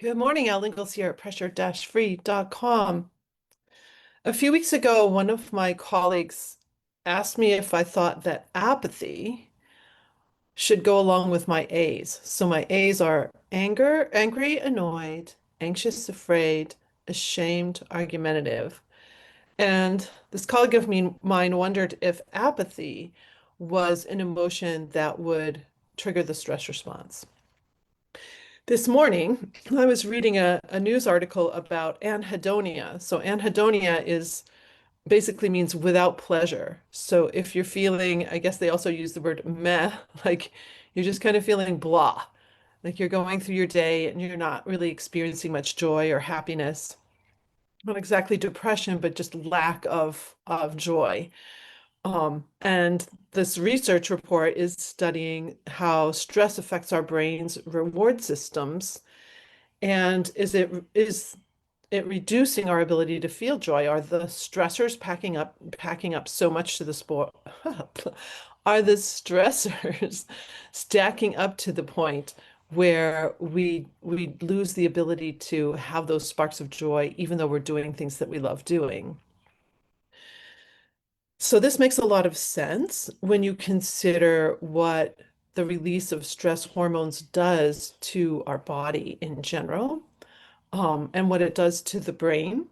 Good morning, Al Ingalls here at pressure-free.com. A few weeks ago, one of my colleagues asked me if I thought that apathy should go along with my A's. So my A's are anger, angry, annoyed, anxious, afraid, ashamed, argumentative. And this colleague of mine wondered if apathy was an emotion that would trigger the stress response. This morning, I was reading a news article about anhedonia. So anhedonia is basically means without pleasure. So if you're feeling, I guess they also use the word meh, like you're just kind of feeling blah, like you're going through your day and you're not really experiencing much joy or happiness. Not exactly depression, but just lack of joy. And this research report is studying how stress affects our brain's reward systems and is it reducing our ability to feel joy? Are the stressors packing up so much to the sport? Are the stressors stacking up to the point where we lose the ability to have those sparks of joy, even though we're doing things that we love doing? So this makes a lot of sense when you consider what the release of stress hormones does to our body in general, and what it does to the brain.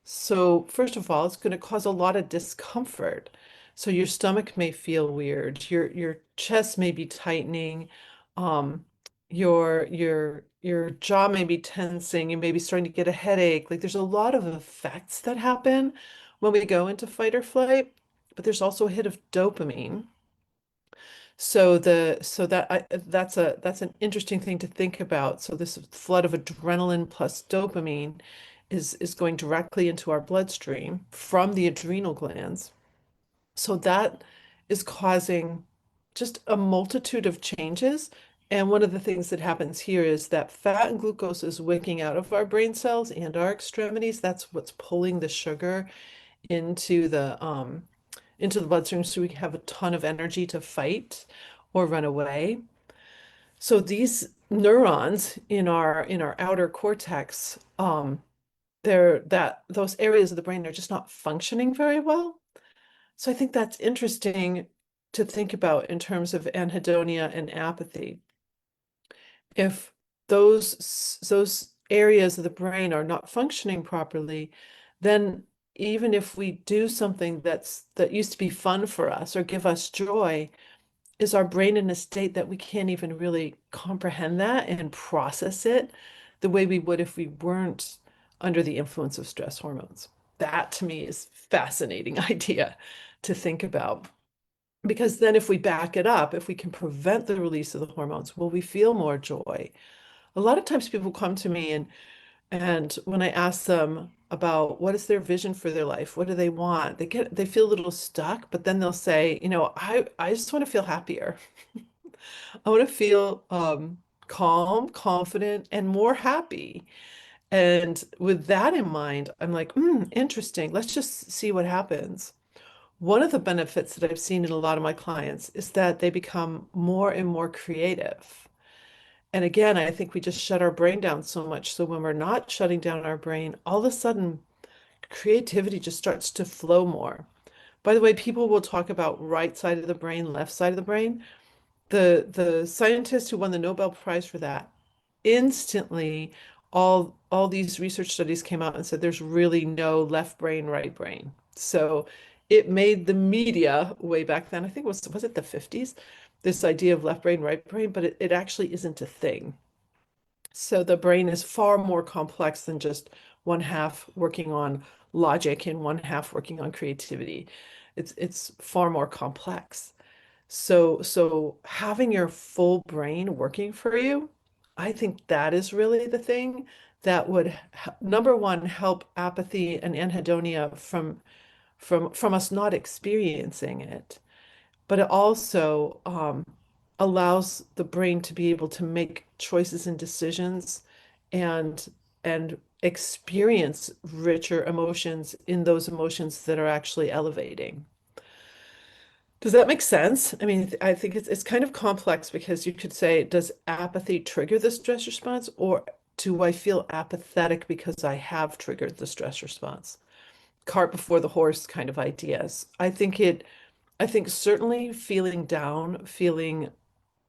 So, first of all, it's going to cause a lot of discomfort. So your stomach may feel weird, your chest may be tightening, um, your jaw may be tensing, you may be starting to get a headache. Like there's a lot of effects that happen when we go into fight or flight, but there's also a hit of dopamine. That's an interesting thing to think about. So this flood of adrenaline plus dopamine is going directly into our bloodstream from the adrenal glands. So that is causing just a multitude of changes. And one of the things that happens here is that fat and glucose is wicking out of our brain cells and our extremities. That's what's pulling the sugar into the bloodstream so we can have a ton of energy to fight or run away. So these neurons in our outer cortex, those areas of the brain are just not functioning very well. So I think that's interesting to think about in terms of anhedonia and apathy. If those areas of the brain are not functioning properly, then even if we do something that used to be fun for us or give us joy, is our brain in a state that we can't even really comprehend that and process it the way we would if we weren't under the influence of stress hormones? That to me is fascinating idea to think about. Because then if we back it up, if we can prevent the release of the hormones, will we feel more joy? A lot of times people come to me and when I ask them about what is their vision for their life, what do they want? They feel a little stuck, but then they'll say, I just want to feel happier. I want to feel calm, confident, and more happy. And with that in mind, I'm like, interesting. Let's just see what happens. One of the benefits that I've seen in a lot of my clients is that they become more and more creative. And again, I think we just shut our brain down so much. So when we're not shutting down our brain, all of a sudden creativity just starts to flow more. By the way, people will talk about right side of the brain, left side of the brain. The scientist who won the Nobel Prize for that instantly all these research studies came out and said there's really no left brain, right brain. So it made the media way back then, I think was it the 50s, this idea of left brain, right brain, but it actually isn't a thing. So the brain is far more complex than just one half working on logic and one half working on creativity. It's far more complex. So having your full brain working for you, I think that is really the thing that would number one help apathy and anhedonia from us not experiencing it, but it also allows the brain to be able to make choices and decisions and and experience richer emotions in those emotions that are actually elevating. Does that make sense? I mean, I think it's kind of complex because you could say, does apathy trigger the stress response, or do I feel apathetic because I have triggered the stress response? Cart before the horse kind of ideas. I think certainly feeling down, feeling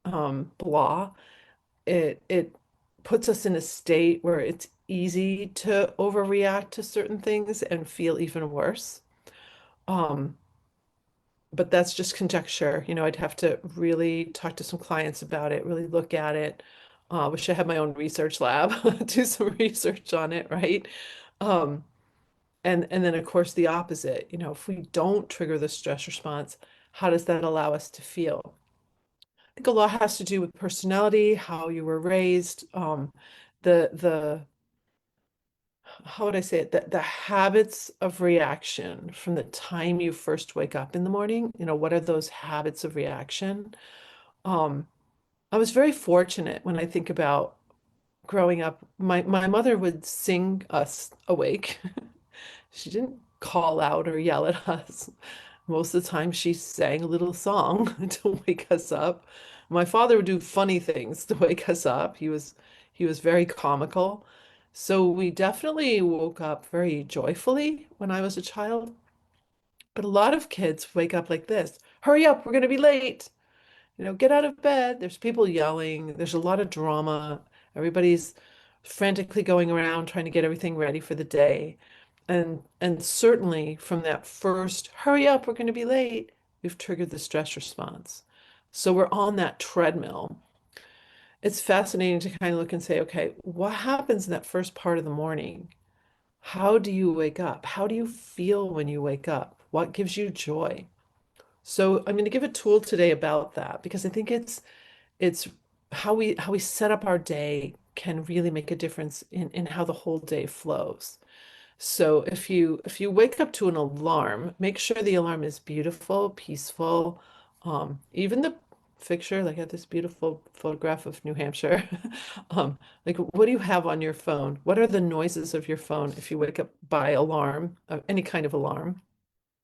blah, it puts us in a state where it's easy to overreact to certain things and feel even worse. Um, but that's just conjecture. You know, I'd have to really talk to some clients about it, really look at it. Wish I had my own research lab, do some research on it, right? Um, and then of course the opposite, you know, if we don't trigger the stress response, how does that allow us to feel? I think a lot has to do with personality, how you were raised, the how would I say it? The habits of reaction from the time you first wake up in the morning, you know, what are those habits of reaction? Um, I was very fortunate when I think about growing up. My mother would sing us awake. She didn't call out or yell at us. Most of the time, she sang a little song to wake us up. My father would do funny things to wake us up. He was very comical. So we definitely woke up very joyfully when I was a child. But a lot of kids wake up like this. Hurry up, we're going to be late. You know, get out of bed. There's people yelling. There's a lot of drama. Everybody's frantically going around trying to get everything ready for the day. And certainly from that first, hurry up, we're going to be late, we've triggered the stress response. So we're on that treadmill. It's fascinating to kind of look and say, okay, what happens in that first part of the morning? How do you wake up? How do you feel when you wake up? What gives you joy? So I'm going to give a tool today about that because I think it's how we set up our day can really make a difference in how the whole day flows. So if you wake up to an alarm, make sure the alarm is beautiful, peaceful. Even the picture, like I have this beautiful photograph of New Hampshire. Like what do you have on your phone? What are the noises of your phone if you wake up by alarm, any kind of alarm?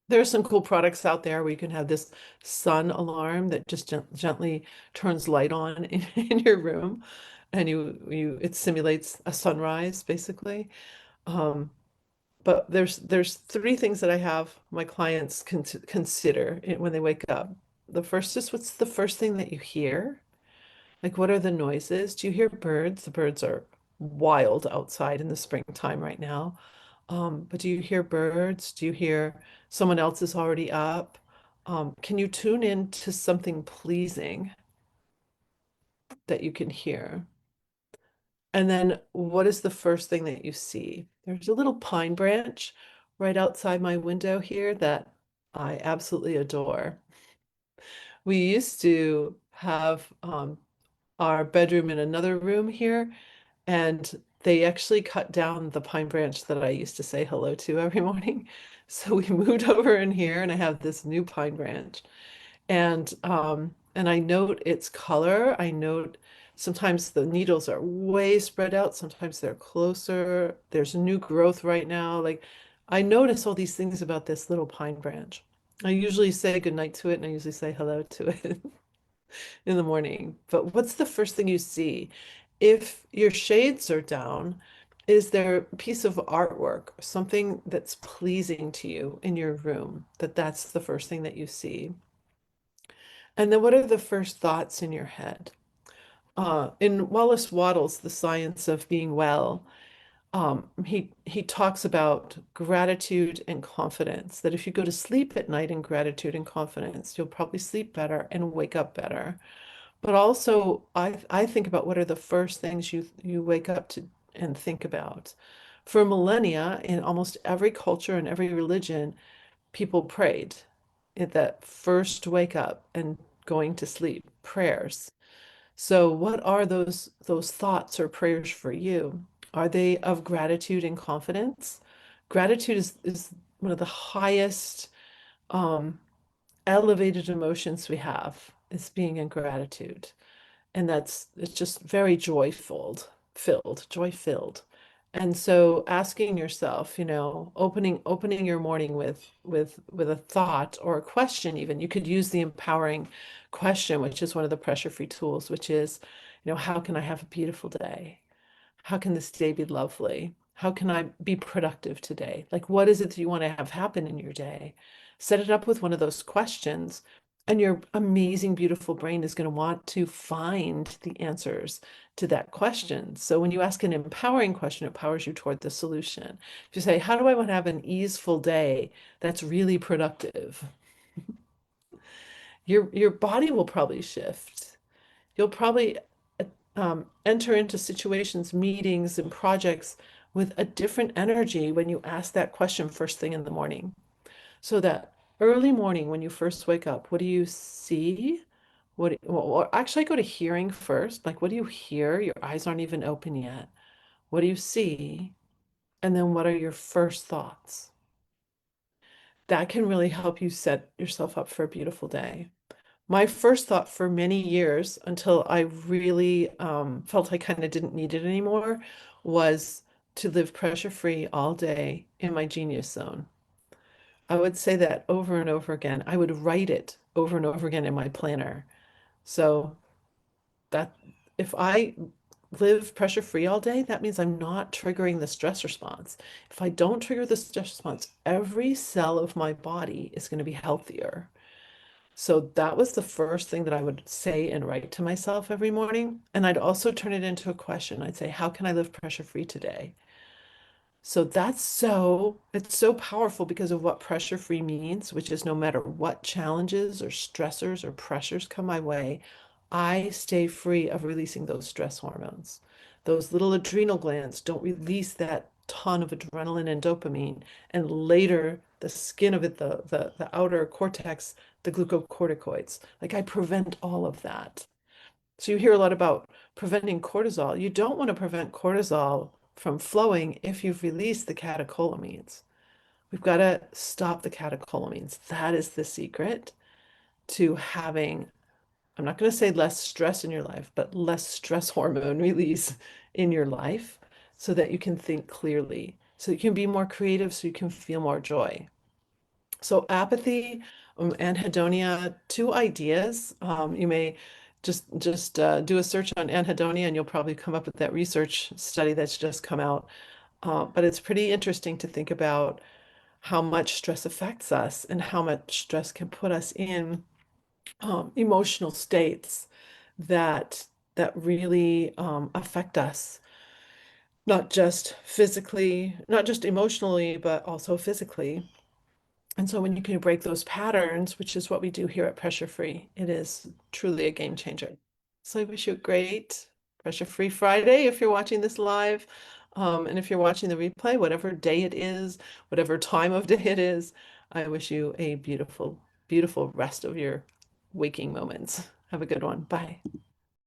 There are some cool products out there where you can have this sun alarm that just gently turns light on in your room, and you it simulates a sunrise basically. Um, but there's three things that I have my clients consider when they wake up. The first is, what's the first thing that you hear? Like what are the noises? Do you hear birds? The birds are wild outside in the springtime right now. But do you hear birds? Do you hear someone else is already up? Can you tune in to something pleasing that you can hear? And then what is the first thing that you see? There's a little pine branch right outside my window here that I absolutely adore. We used to have our bedroom in another room here, and they actually cut down the pine branch that I used to say hello to every morning. So we moved over in here, and I have this new pine branch. And I note its color. I note sometimes the needles are way spread out, sometimes they're closer. There's new growth right now. Like I notice all these things about this little pine branch. I usually say goodnight to it and I usually say hello to it in the morning. But what's the first thing you see? If your shades are down, is there a piece of artwork, something that's pleasing to you in your room, that's the first thing that you see? And then what are the first thoughts in your head? In Wallace Wattles, The Science of Being Well, he talks about gratitude and confidence, that if you go to sleep at night in gratitude and confidence, you'll probably sleep better and wake up better. But also, I think about what are the first things you wake up to and think about. For millennia, in almost every culture and every religion, people prayed at that first wake up and going to sleep, prayers. So what are those thoughts or prayers for you? Are they of gratitude and confidence? Gratitude is one of the highest um, elevated emotions we have, is being in gratitude. And it's just very joy filled. And so asking yourself, you know, opening your morning with a thought or a question even. You could use the empowering question, which is one of the pressure-free tools, which is, you know, how can I have a beautiful day? How can this day be lovely? How can I be productive today? Like, what is it that you want to have happen in your day? Set it up with one of those questions, and your amazing, beautiful brain is going to want to find the answers to that question. So when you ask an empowering question, it powers you toward the solution. If you say, how do I want to have an easeful day that's really productive? Your body will probably shift. You'll probably enter into situations, meetings, and projects with a different energy when you ask that question first thing in the morning. So that early morning when you first wake up, what do you see? Well, actually, I go to hearing first. Like, what do you hear? Your eyes aren't even open yet. What do you see? And then what are your first thoughts? That can really help you set yourself up for a beautiful day. My first thought for many years, until I really felt I kind of didn't need it anymore, was to live pressure-free all day in my genius zone. I would say that over and over again. I would write it over and over again in my planner. So that if I live pressure-free all day, that means I'm not triggering the stress response. If I don't trigger the stress response, every cell of my body is going to be healthier. So that was the first thing that I would say and write to myself every morning. And I'd also turn it into a question. I'd say, how can I live pressure free today? So it's so powerful because of what pressure free means, which is no matter what challenges or stressors or pressures come my way, I stay free of releasing those stress hormones. Those little adrenal glands don't release that ton of adrenaline and dopamine. And later, the skin of it, the outer cortex, the glucocorticoids. Like I prevent all of that. So you hear a lot about preventing cortisol. You don't want to prevent cortisol from flowing if you've released the catecholamines. We've got to stop the catecholamines. That is the secret to having, I'm not going to say less stress in your life, but less stress hormone release in your life so that you can think clearly, so you can be more creative, so you can feel more joy. So apathy anhedonia, two ideas. You may just do a search on anhedonia, and you'll probably come up with that research study that's just come out. But it's pretty interesting to think about how much stress affects us and how much stress can put us in emotional states that really affect us, not just physically, not just emotionally, but also physically. And so when you can break those patterns, which is what we do here at Pressure Free, it is truly a game changer. So I wish you a great Pressure Free Friday if you're watching this live. And if you're watching the replay, whatever day it is, whatever time of day it is, I wish you a beautiful, beautiful rest of your waking moments. Have a good one. Bye.